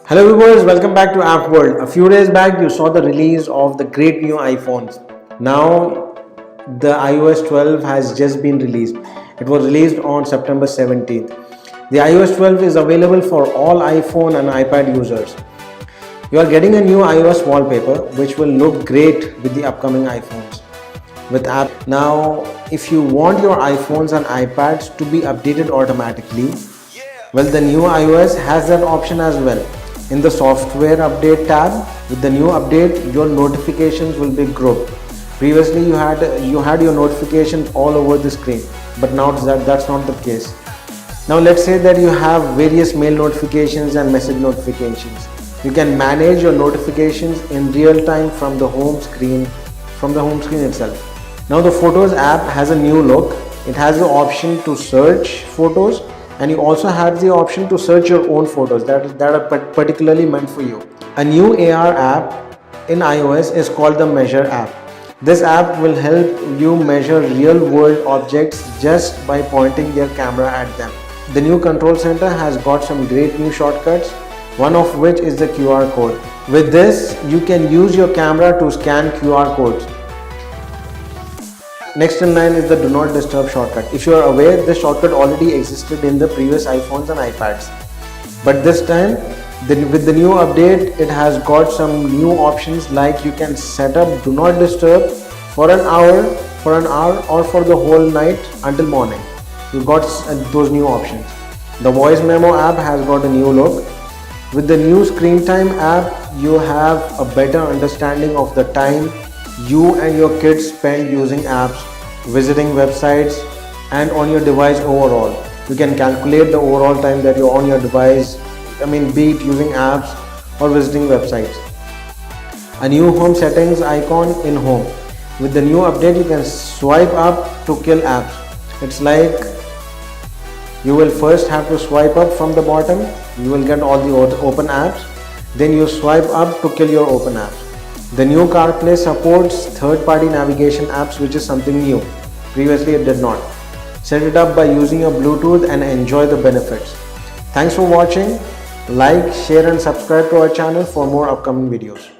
Hello viewers, welcome back to App World. A few days back you saw the release of the great new iPhones. Now the iOS 12 has just been released. It was released on September 17th. The iOS 12 is available for all iPhone and iPad users. You are getting a new iOS wallpaper which will look great with the upcoming iPhones. With app now, if you want your iPhones and iPads to be updated automatically, well, the new iOS has that option as well. In the software update tab, with the new update, your notifications will be grouped. Previously, you had your notifications all over the screen, but now that's not the case. Now, let's say that you have various mail notifications and message notifications. You can manage your notifications in real time from the home screen itself. Now, the Photos app has a new look. It has the option to search photos, and you also have the option to search your own photos that are particularly meant for you. A new AR app in iOS is called the Measure app. This app will help you measure real world objects just by pointing your camera at them. The new control center has got some great new shortcuts, one of which is the QR code. With this, you can use your camera to scan QR codes. Next in line is the Do Not Disturb shortcut. If you are aware, this shortcut already existed in the previous iPhones and iPads. But this time, with the new update, it has got some new options like you can set up Do Not Disturb for an hour, or for the whole night until morning. You got those new options. The Voice Memo app has got a new look. With the new Screen Time app, you have a better understanding of the time you and your kids spend using apps, visiting websites, and on your device overall. You can calculate the overall time that you're on your device, be it using apps or visiting websites. A new home settings icon in home. With the new update, you can swipe up to kill apps. It's like you will first have to swipe up from the bottom. You will get all the open apps. Then you swipe up to kill your open apps. The new CarPlay supports third-party navigation apps, which is something new. Previously, it did not. Set it up by using your Bluetooth and enjoy the benefits. Thanks for watching. Like, share and subscribe to our channel for more upcoming videos.